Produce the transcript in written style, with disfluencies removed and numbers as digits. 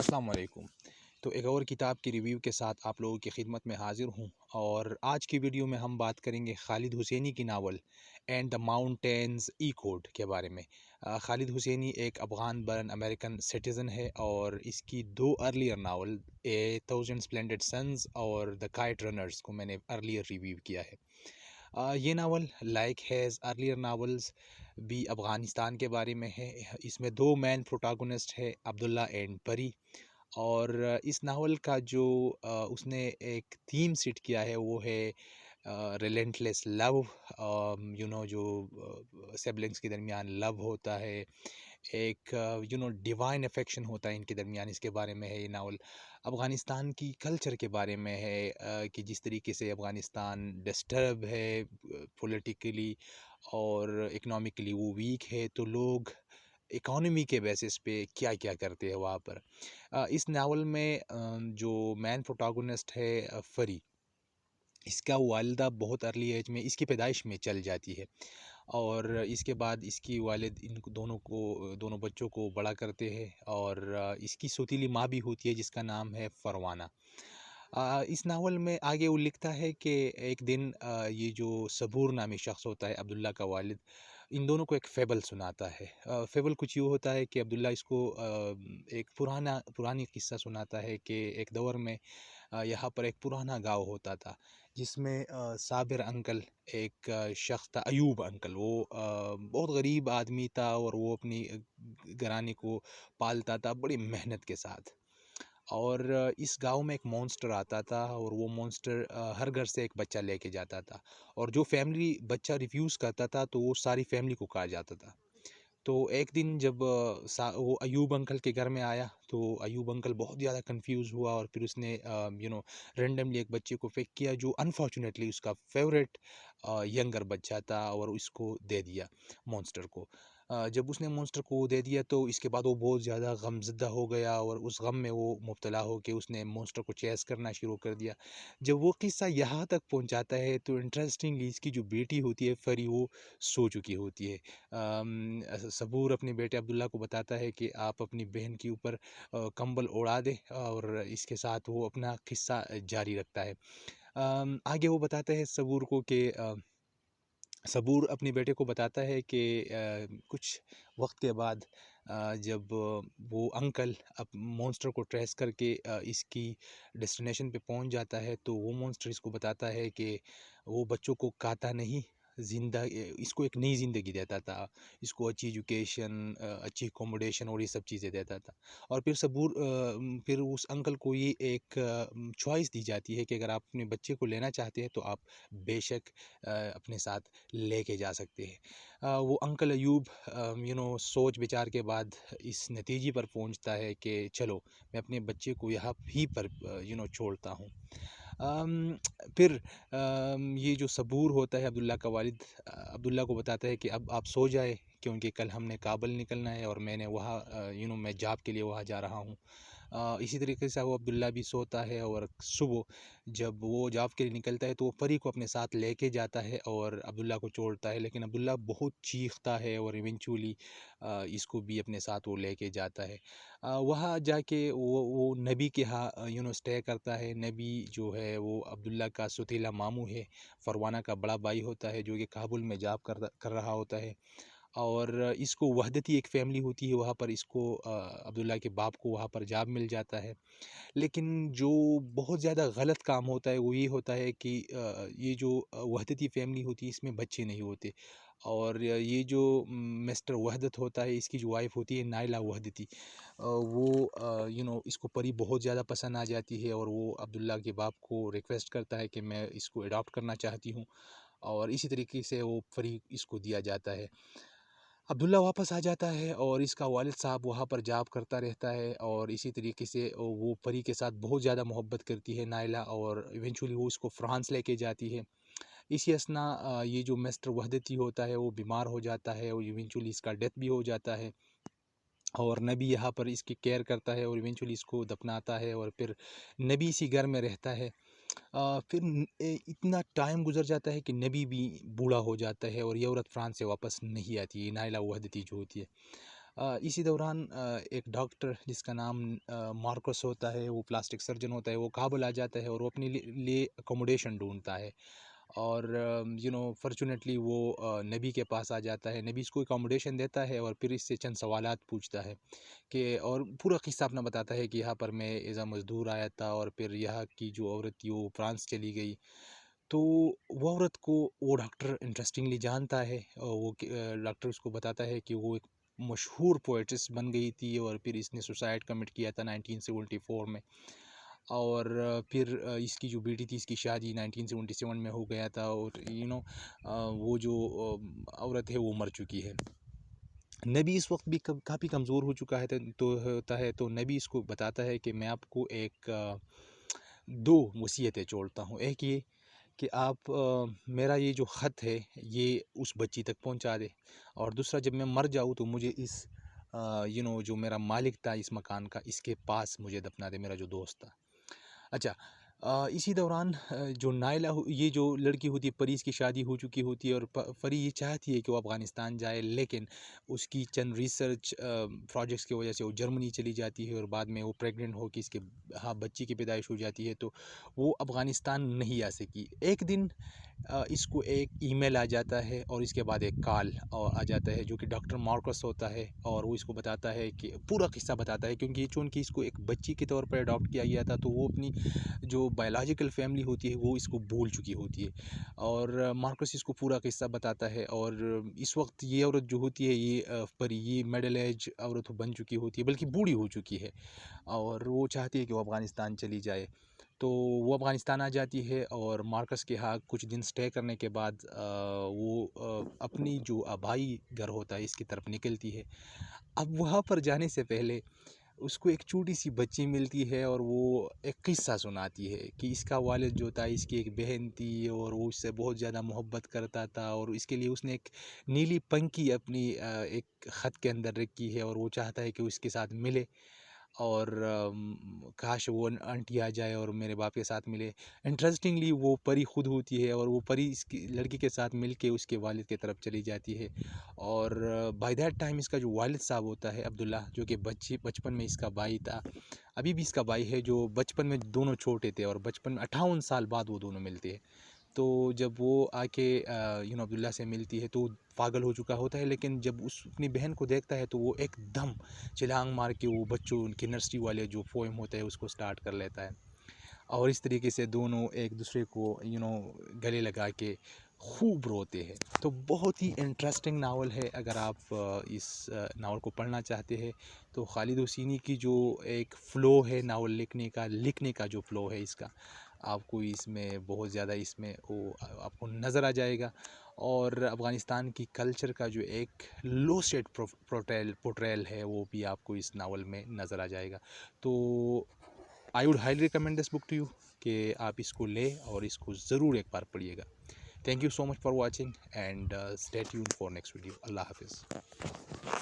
अस्सलाम वालेकुम। तो एक और किताब की रिव्यू के साथ आप लोगों की खिदमत में हाज़िर हूँ और आज की वीडियो में हम बात करेंगे खालिद हुसैनी की novel and the mountains E code के बारे में। खालिद हुसैनी एक अफ़गान बर्न अमेरिकन सिटीज़न है और इसकी दो अर्लियर नावल ए थाउजेंड स्प्लेंडेड सन्स और द काइट रनर्स को मैंने अर्लियर रिव्यू किया है। ये novel like has earlier novels भी अफ़गानिस्तान के बारे में है। इसमें दो मैन प्रोटागनिस्ट है, अब्दुल्ला एंड परी। और इस नावल का जो उसने एक थीम सेट किया है वो है रिलेंटलेस लव। जो सिबलिंग्स के दरमियान लव होता है, एक डिवाइन अफेक्शन होता है इनके दरमियान, इसके बारे में है ये नावल। अफ़गानिस्तान की कल्चर के बारे में है कि जिस तरीके से अफ़गानिस्तान डिस्टर्ब है पॉलिटिकली और इकोनॉमिकली वो वीक है, तो लोग इकोनॉमी के बेसिस पे क्या क्या करते हैं वहाँ पर। इस नावल में जो मैन प्रोटागनिस्ट है फरी, इसका वालिदा बहुत अर्ली एज में इसकी पैदाइश में चल जाती है और इसके बाद इसकी वालिद इन दोनों बच्चों को बड़ा करते हैं और इसकी सौतीली माँ भी होती है जिसका नाम है फरवाना। इस नावल में आगे वो लिखता है कि एक दिन ये जो सबूर नामी शख्स होता है अब्दुल्ला का वालिद, इन दोनों को एक फेबल सुनाता है। फेबल कुछ यूँ होता है कि अब्दुल्ला इसको एक पुरानी किस्सा सुनाता है कि एक दौर में यहाँ पर एक पुराना गांव होता था जिसमें साबिर अंकल एक शख्स था, अयूब अंकल। वो बहुत गरीब आदमी था और वो अपनी घरानी को पालता था बड़ी मेहनत के साथ। और इस गांव में एक मॉन्स्टर आता था और वो मॉन्स्टर हर घर से एक बच्चा लेके जाता था और जो फैमिली बच्चा रिफ्यूज़ करता था तो वो सारी फैमिली को कहा जाता था। तो एक दिन जब वो अयूब अंकल के घर में आया तो अयूब अंकल बहुत ज़्यादा कंफ्यूज हुआ और फिर उसने रेंडमली एक बच्चे को फेंक किया जो अनफॉर्चुनेटली उसका फेवरेट यंगर बच्चा था और उसको दे दिया मॉन्स्टर को। जब उसने मॉन्स्टर को दे दिया तो इसके बाद वो बहुत ज़्यादा गमज़दा हो गया और उस गम में वो मुब्तला हो के उसने मॉन्स्टर को चेस करना शुरू कर दिया। जब वो किस्सा यहाँ तक पहुँचाता है तो इंटरेस्टिंगली इसकी जो बेटी होती है फरी, वो सो चुकी होती है। सबूर अपने बेटे अब्दुल्ला को बताता है कि आप अपनी बहन के ऊपर कंबल ओढ़ा दें और इसके साथ वो अपना किस्सा जारी रखता है। आगे वो बताता है सबूर को कि सबूर अपने बेटे को बताता है कि कुछ वक्त के बाद जब वो अंकल अब मॉन्स्टर को ट्रेस करके इसकी डेस्टिनेशन पे पहुंच जाता है तो वो मॉन्स्टर इसको बताता है कि वो बच्चों को खाता नहीं, इसको एक नई ज़िंदगी देता था, इसको अच्छी एजुकेशन, अच्छी अकोमोडेशन और ये सब चीज़ें देता था। और फिर फिर उस अंकल को ये एक चॉइस दी जाती है कि अगर आप अपने बच्चे को लेना चाहते हैं तो आप बेशक अपने साथ लेके जा सकते हैं। वो अंकल अयूब सोच विचार के बाद इस नतीजे पर पहुंचता है कि चलो मैं अपने बच्चे को यहाँ ही पर छोड़ता हूँ। अम, फिर ये जो सबूर होता है अब्दुल्ला का वालिद, अब्दुल्ला को बताता है कि अब आप सो जाए क्योंकि कल हमने काबुल निकलना है और मैंने वहाँ मैं जॉब के लिए वहाँ जा रहा हूँ। इसी तरीके से वो अब्दुल्ला भी सोता है और सुबह जब वो जॉब के लिए निकलता है तो वो परी को अपने साथ लेके जाता है और अब्दुल्ला को छोड़ता है, लेकिन अब्दुल्ला बहुत चीखता है और इवेंचुअली इसको भी अपने साथ वो लेके जाता है। वहाँ जाके वो नबी के यहाँ स्टे करता है। नबी जो है वो अब्दुल्ला का सौतीला मामू है, फरवाना का बड़ा भाई होता है जो कि काबुल में जॉब कर रहा होता है। और इसको वहदती एक फ़ैमिली होती है वहाँ पर, इसको अब्दुल्ला के बाप को वहाँ पर जॉब मिल जाता है। लेकिन जो बहुत ज़्यादा गलत काम होता है वो ये होता है कि ये जो वहदती फ़ैमिली होती है इसमें बच्चे नहीं होते और ये जो मिस्टर वहदत होता है, इसकी जो वाइफ़ होती है नाइला वहदती, वो इसको परी बहुत ज़्यादा पसंद आ जाती है और वो अब्दुल्ला के बाप को रिक्वेस्ट करता है कि मैं इसको अडॉप्ट करना चाहती हूँ और इसी तरीके से वो परी इसको दिया जाता है। अब्दुल्ला वापस आ जाता है और इसका वालिद साहब वहाँ पर जॉब करता रहता है और इसी तरीके से वो परी के साथ बहुत ज़्यादा मोहब्बत करती है नाइला और इवेंचुअली वो इसको फ्रांस लेके जाती है। इसी असना ये जो मिस्टर वहदती होता है वो बीमार हो जाता है और इवेंचुअली इसका डेथ भी हो जाता है और नबी यहाँ पर इसकी केयर करता है और इवेंचुअली इसको दफनाता है और फिर नबी इसी घर में रहता है। फिर इतना टाइम गुजर जाता है कि नबी भी बूढ़ा हो जाता है और ये औरत फ्रांस से वापस नहीं आती है, नाइला वहदती जो होती है। इसी दौरान एक डॉक्टर जिसका नाम मार्कस होता है, वो प्लास्टिक सर्जन होता है, वो काबुल आ जाता है और वो अपने लिए अकोमोडेशन ढूंढता है। और फॉर्चुनेटली वो नबी के पास आ जाता है। नबी इसको अकोमोडेशन देता है और फिर इससे चंद सवालात पूछता है कि, और पूरा किस्सा अपना बताता है कि यहाँ पर मैं एज़ अ मज़दूर आया था और फिर यहाँ की जो औरत थी वो फ्रांस चली गई। तो वो औरत को वो डॉक्टर इंटरेस्टिंगली जानता है और वो डॉक्टर उसको बताता है कि वो एक मशहूर पोएट्स बन गई थी और फिर इसने सुसाइड कमिट किया था 1974 में। और फिर इसकी जो बेटी थी इसकी शादी 1977 में हो गया था और वो जो औरत है वो मर चुकी है। नबी इस वक्त भी काफ़ी कमज़ोर हो चुका है, तो होता है तो नबी इसको बताता है कि मैं आपको एक दो वसीयतें छोड़ता हूँ। एक ये कि आप मेरा ये जो ख़त है ये उस बच्ची तक पहुँचा दे, और दूसरा जब मैं मर जाऊँ तो मुझे इस जो मेरा मालिक था इस मकान का, इसके पास मुझे दफना दे, मेरा जो दोस्त था। अच्छा, इसी दौरान जो नायला ये जो लड़की होती है, परी, इसकी शादी हो चुकी होती है और परी ये चाहती है कि वो अफ़गानिस्तान जाए, लेकिन उसकी चंद रिसर्च प्रोजेक्ट्स की वजह से वो जर्मनी चली जाती है और बाद में वो प्रेग्नेंट हो के इसके हाँ बच्ची की पैदाइश हो जाती है, तो वो अफ़गानिस्तान नहीं आ सकी। एक दिन इसको एक ईमेल आ जाता है और इसके बाद एक कॉल आ जाता है जो कि डॉक्टर मार्कस होता है, और वो इसको बताता है कि पूरा किस्सा बताता है, क्योंकि चूँकि इसको एक बच्ची के तौर पर अडॉप्ट किया गया था तो वो अपनी जो बायोलॉजिकल फैमिली होती है वो इसको भूल चुकी होती है। और मार्कस इसको पूरा किस्सा बताता है, और इस वक्त ये औरत जो होती है ये परी, ये मिडिल एज औरत बन चुकी होती है, बल्कि बूढ़ी हो चुकी है, और वो चाहती है कि वो अफ़गानिस्तान चली जाए। तो वो अफ़गानिस्तान आ जाती है और मार्कस के यहाँ कुछ दिन स्टे करने के बाद वो अपनी जो आबाई घर होता है इसकी तरफ निकलती है। अब वहाँ पर जाने से पहले उसको एक छोटी-सी बच्ची मिलती है और वो एक किस्सा सुनाती है कि इसका वालिद जो था, इसकी एक बहन थी और वो उससे बहुत ज़्यादा मोहब्बत करता था, और इसके लिए उसने एक नीली पंखी अपनी एक ख़त के अंदर रखी है और वो चाहता है कि वो इसके साथ मिले, और काश वो आंटी आ जाए और मेरे बाप के साथ मिले। इंटरेस्टिंगली वो परी खुद होती है और वो परी इसकी लड़की के साथ मिलके उसके वालिद की तरफ चली जाती है, और बाय दैट टाइम इसका जो वालिद साहब होता है अब्दुल्ला, जो कि बचपन में इसका भाई था, अभी भी इसका भाई है, जो बचपन में दोनों छोटे थे और बचपन में 58 साल बाद वो दोनों मिलते हैं। तो जब वो आके अब्दुल्ला से मिलती है तो पागल हो चुका होता है, लेकिन जब उस अपनी बहन को देखता है तो वो एकदम छलांग मार के वो बच्चों उनके नर्सरी वाले जो पोएम होता है उसको स्टार्ट कर लेता है, और इस तरीके से दोनों एक दूसरे को गले लगा के खूब रोते हैं। तो बहुत ही इंटरेस्टिंग नावल है। अगर आप इस नावल को पढ़ना चाहते हैं तो खालिद हुसैनी की जो एक फ़्लो है नावल लिखने का जो फ़्लो है इसका, आपको इसमें बहुत ज़्यादा इसमें वो आपको नज़र आ जाएगा, और अफ़गानिस्तान की कल्चर का जो एक लो स्टेट पोर्ट्रेयल है वो भी आपको इस नावल में नज़र आ जाएगा। तो I would highly recommend this book to you कि आप इसको लें और इसको ज़रूर एक बार पढ़िएगा। Thank you so much for watching and stay tuned for next video. Allah हाफिज़।